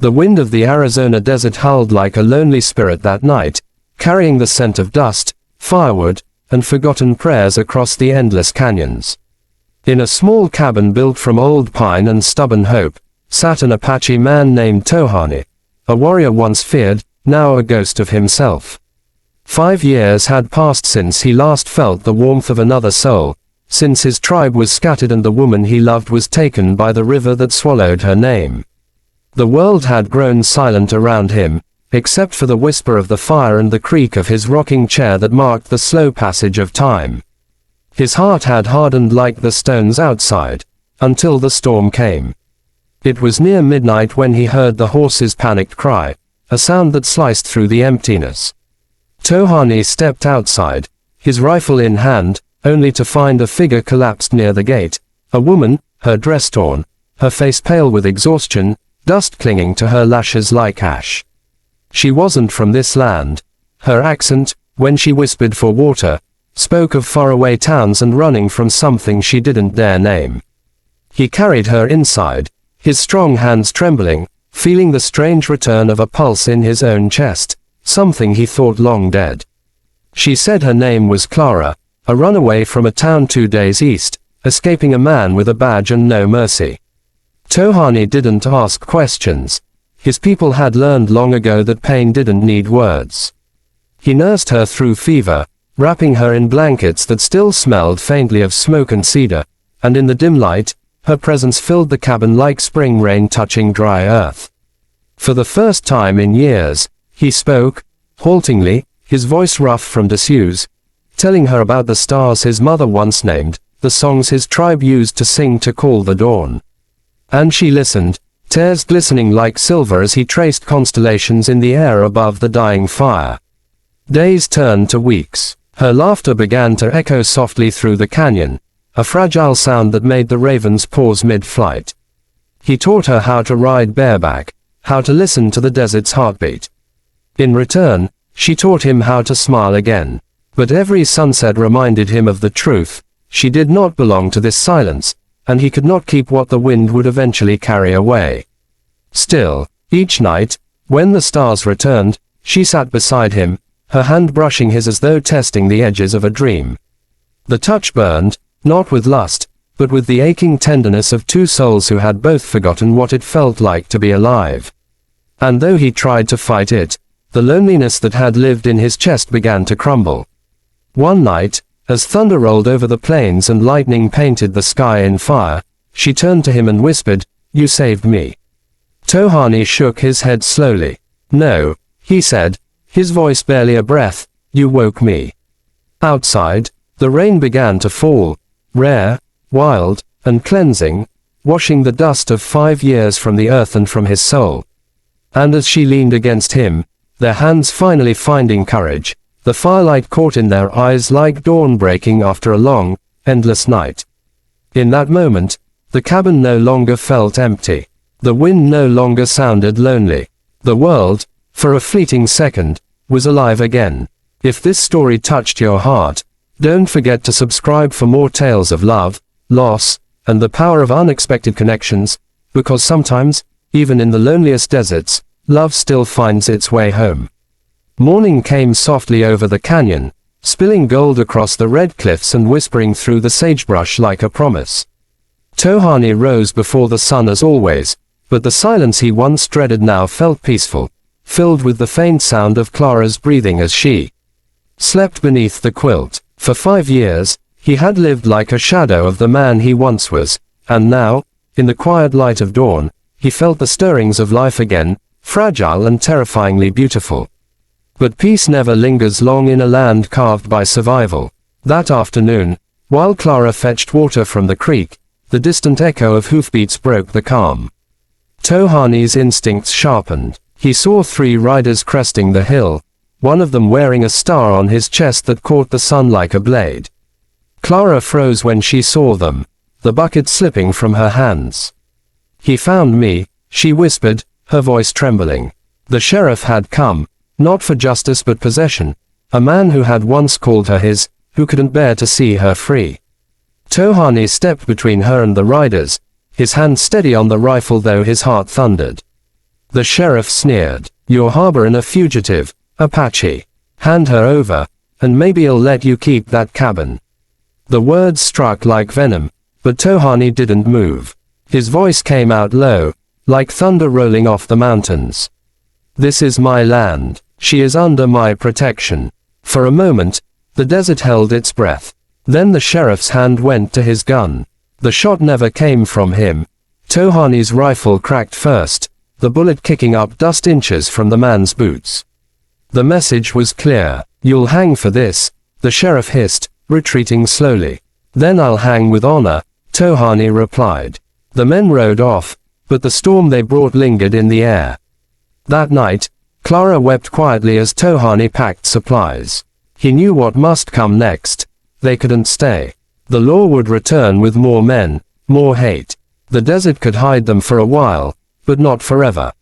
The wind of the Arizona desert howled like a lonely spirit that night, carrying the scent of dust, firewood, and forgotten prayers across the endless canyons. In a small cabin built from old pine and stubborn hope, sat an Apache man named Tohani, a warrior once feared, now a ghost of himself. 5 years had passed since he last felt the warmth of another soul, since his tribe was scattered and the woman he loved was taken by the river that swallowed her name. The world had grown silent around him, except for the whisper of the fire and the creak of his rocking chair that marked the slow passage of time. His heart had hardened like the stones outside, until the storm came. It was near midnight when he heard the horse's panicked cry, a sound that sliced through the emptiness. Tohani stepped outside, his rifle in hand, only to find a figure collapsed near the gate, a woman, her dress torn, her face pale with exhaustion, dust clinging to her lashes like ash. She wasn't from this land. Her accent, when she whispered for water, spoke of faraway towns and running from something she didn't dare name. He carried her inside, his strong hands trembling, feeling the strange return of a pulse in his own chest, something he thought long dead. She said her name was Clara, a runaway from a town 2 days east, escaping a man with a badge and no mercy. Tohani didn't ask questions. His people had learned long ago that pain didn't need words. He nursed her through fever, wrapping her in blankets that still smelled faintly of smoke and cedar, and in the dim light, her presence filled the cabin like spring rain touching dry earth. For the first time in years, he spoke, haltingly, his voice rough from disuse, telling her about the stars his mother once named, the songs his tribe used to sing to call the dawn. And she listened, tears glistening like silver as he traced constellations in the air above the dying fire. Days turned to weeks. Her laughter began to echo softly through the canyon, a fragile sound that made the ravens pause mid-flight. He taught her how to ride bareback, how to listen to the desert's heartbeat. In return, she taught him how to smile again. But every sunset reminded him of the truth: she did not belong to this silence, and he could not keep what the wind would eventually carry away. Still, each night, when the stars returned, she sat beside him, her hand brushing his as though testing the edges of a dream. The touch burned, not with lust, but with the aching tenderness of two souls who had both forgotten what it felt like to be alive. And though he tried to fight it, the loneliness that had lived in his chest began to crumble. One night, as thunder rolled over the plains and lightning painted the sky in fire, she turned to him and whispered, "You saved me." Tohani shook his head slowly. "No," he said, his voice barely a breath, "you woke me." Outside, the rain began to fall, rare, wild, and cleansing, washing the dust of 5 years from the earth and from his soul. And as she leaned against him, their hands finally finding courage, the firelight caught in their eyes like dawn breaking after a long, endless night. In that moment, the cabin no longer felt empty. The wind no longer sounded lonely. The world, for a fleeting second, was alive again. If this story touched your heart, don't forget to subscribe for more tales of love, loss, and the power of unexpected connections, because sometimes, even in the loneliest deserts, love still finds its way home. Morning came softly over the canyon, spilling gold across the red cliffs and whispering through the sagebrush like a promise. Tohani rose before the sun as always, but the silence he once dreaded now felt peaceful, filled with the faint sound of Clara's breathing as she slept beneath the quilt. For 5 years, he had lived like a shadow of the man he once was, and now, in the quiet light of dawn, he felt the stirrings of life again, fragile and terrifyingly beautiful. But peace never lingers long in a land carved by survival. That afternoon, while Clara fetched water from the creek, the distant echo of hoofbeats broke the calm. Tohani's instincts sharpened. He saw 3 riders cresting the hill, one of them wearing a star on his chest that caught the sun like a blade. Clara froze when she saw them, the bucket slipping from her hands. "He found me," she whispered, her voice trembling. The sheriff had come, not for justice but possession, a man who had once called her his, who couldn't bear to see her free. Tohani stepped between her and the riders, his hand steady on the rifle though his heart thundered. The sheriff sneered. "You're harboring a fugitive, Apache. Hand her over, and maybe I'll let you keep that cabin." The words struck like venom, but Tohani didn't move. His voice came out low, like thunder rolling off the mountains. "This is my land. She is under my protection." For a moment, the desert held its breath. Then the sheriff's hand went to his gun. The shot never came from him. Tohani's rifle cracked first, the bullet kicking up dust inches from the man's boots. The message was clear. "You'll hang for this," the sheriff hissed, retreating slowly. "Then I'll hang with honor," Tohani replied. The men rode off, but the storm they brought lingered in the air. That night, Clara wept quietly as Tohani packed supplies. He knew what must come next. They couldn't stay. The law would return with more men, more hate. The desert could hide them for a while, but not forever.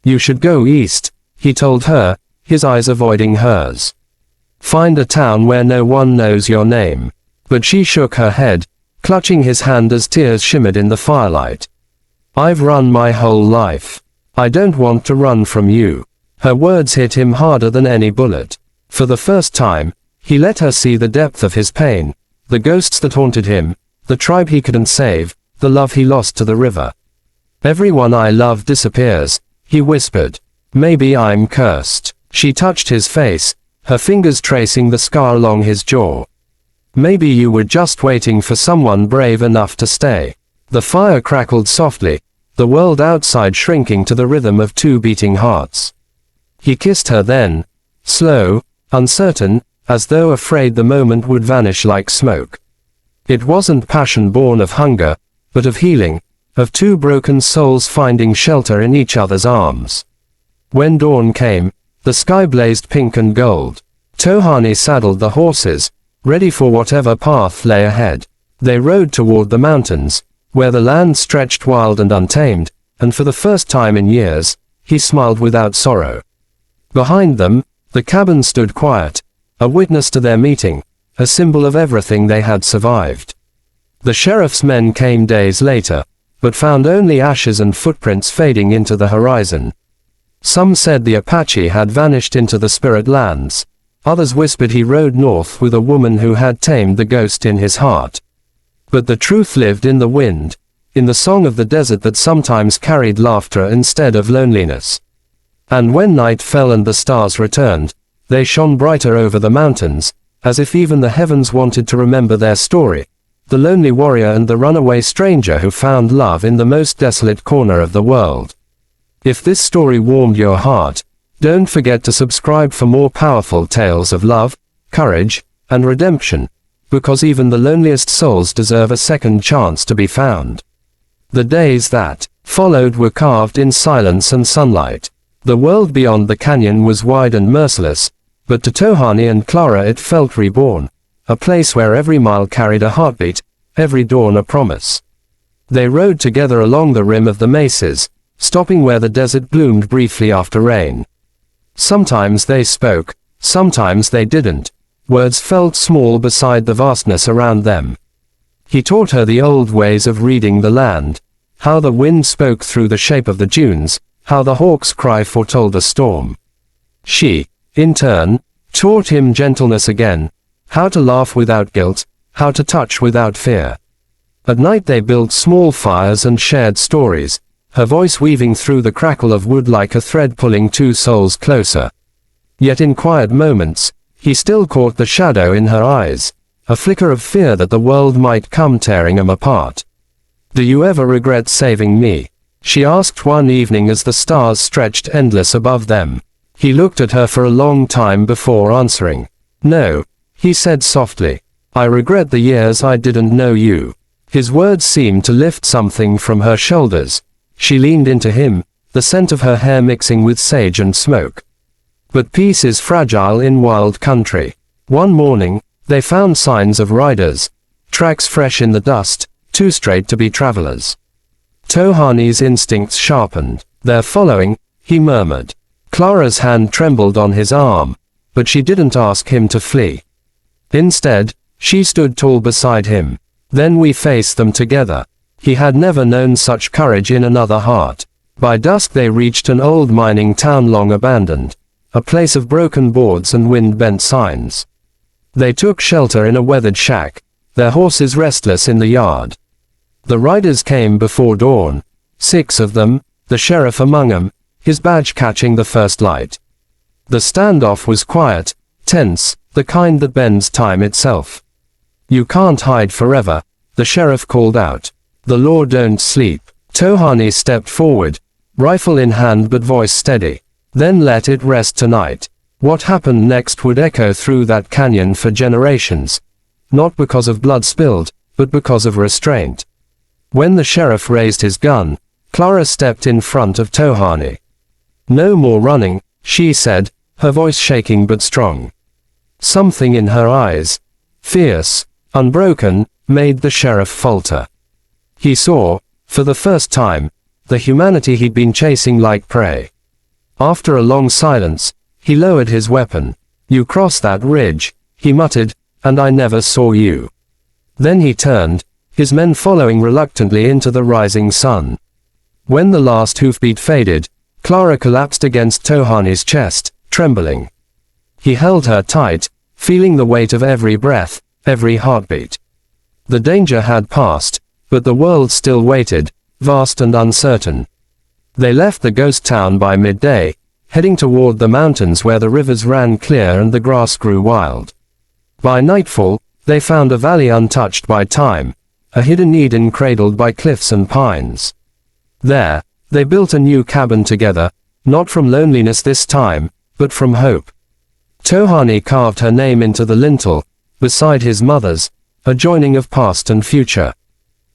"You should go east," he told her, his eyes avoiding hers. "Find a town where no one knows your name." But she shook her head, clutching his hand as tears shimmered in the firelight. "I've run my whole life. I don't want to run from you." Her words hit him harder than any bullet. For the first time, he let her see the depth of his pain, the ghosts that haunted him, the tribe he couldn't save, the love he lost to the river. "Everyone I love disappears," he whispered. "Maybe I'm cursed." She touched his face, her fingers tracing the scar along his jaw. "Maybe you were just waiting for someone brave enough to stay." The fire crackled softly, the world outside shrinking to the rhythm of two beating hearts. He kissed her then, slow, uncertain, as though afraid the moment would vanish like smoke. It wasn't passion born of hunger, but of healing, of two broken souls finding shelter in each other's arms. When dawn came, the sky blazed pink and gold. Tohani saddled the horses, ready for whatever path lay ahead. They rode toward the mountains, where the land stretched wild and untamed, and for the first time in years, he smiled without sorrow. Behind them, the cabin stood quiet, a witness to their meeting, a symbol of everything they had survived. The sheriff's men came days later, but found only ashes and footprints fading into the horizon. Some said the Apache had vanished into the spirit lands. Others whispered he rode north with a woman who had tamed the ghost in his heart. But the truth lived in the wind, in the song of the desert that sometimes carried laughter instead of loneliness. And when night fell and the stars returned, they shone brighter over the mountains, as if even the heavens wanted to remember their story, the lonely warrior and the runaway stranger who found love in the most desolate corner of the world. If this story warmed your heart, don't forget to subscribe for more powerful tales of love, courage, and redemption, because even the loneliest souls deserve a second chance to be found. The days that followed were carved in silence and sunlight. The world beyond the canyon was wide and merciless, but to Tohani and Clara it felt reborn, a place where every mile carried a heartbeat, every dawn a promise. They rode together along the rim of the mesas, stopping where the desert bloomed briefly after rain. Sometimes they spoke, sometimes they didn't. Words felt small beside the vastness around them. He taught her the old ways of reading the land, how the wind spoke through the shape of the dunes, how the hawk's cry foretold a storm. She, in turn, taught him gentleness again, how to laugh without guilt, how to touch without fear. At night they built small fires and shared stories, her voice weaving through the crackle of wood like a thread pulling two souls closer. Yet in quiet moments, he still caught the shadow in her eyes, a flicker of fear that the world might come tearing them apart. "Do you ever regret saving me?" she asked one evening as the stars stretched endless above them. He looked at her for a long time before answering. "No," he said softly. "I regret the years I didn't know you." His words seemed to lift something from her shoulders. She leaned into him, the scent of her hair mixing with sage and smoke. But peace is fragile in wild country. One morning, they found signs of riders, tracks fresh in the dust, too straight to be travelers. Tohani's instincts sharpened. "They're following," he murmured. Clara's hand trembled on his arm, but she didn't ask him to flee. Instead, she stood tall beside him. "Then we face them together." He had never known such courage in another heart. By dusk they reached an old mining town long abandoned, a place of broken boards and wind-bent signs. They took shelter in a weathered shack, their horses restless in the yard. The riders came before dawn, 6 of them, the sheriff among them, his badge catching the first light. The standoff was quiet, tense, the kind that bends time itself. "You can't hide forever," the sheriff called out. "The law don't sleep." Tohani stepped forward, rifle in hand but voice steady. "Then let it rest tonight." What happened next would echo through that canyon for generations, not because of blood spilled, but because of restraint. When the sheriff raised his gun, Clara stepped in front of Tohani. "No more running," she said, her voice shaking but strong. Something in her eyes, fierce, unbroken, made the sheriff falter. He saw, for the first time, the humanity he'd been chasing like prey. After a long silence, he lowered his weapon. "You crossed that ridge," he muttered, "and I never saw you." Then he turned, his men following reluctantly into the rising sun. When the last hoofbeat faded, Clara collapsed against Tohani's chest, trembling. He held her tight, feeling the weight of every breath, every heartbeat. The danger had passed, but the world still waited, vast and uncertain. They left the ghost town by midday, heading toward the mountains where the rivers ran clear and the grass grew wild. By nightfall, they found a valley untouched by time, a hidden Eden cradled by cliffs and pines. There, they built a new cabin together, not from loneliness this time, but from hope. Tohani carved her name into the lintel, beside his mother's, a joining of past and future.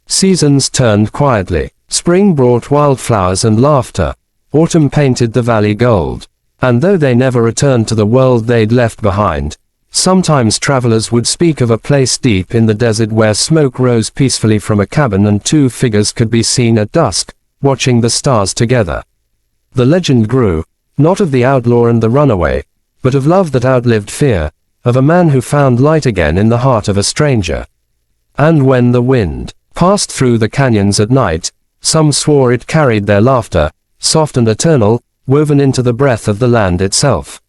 Seasons turned quietly. Spring brought wildflowers and laughter. Autumn painted the valley gold. And though they never returned to the world they'd left behind, sometimes travelers would speak of a place deep in the desert where smoke rose peacefully from a cabin and 2 figures could be seen at dusk, watching the stars together. The legend grew, not of the outlaw and the runaway, but of love that outlived fear, of a man who found light again in the heart of a stranger. And when the wind passed through the canyons at night, some swore it carried their laughter, soft and eternal, woven into the breath of the land itself.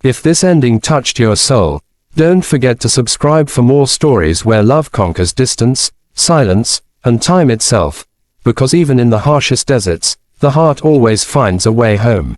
If this ending touched your soul, don't forget to subscribe for more stories where love conquers distance, silence, and time itself, because even in the harshest deserts, the heart always finds a way home.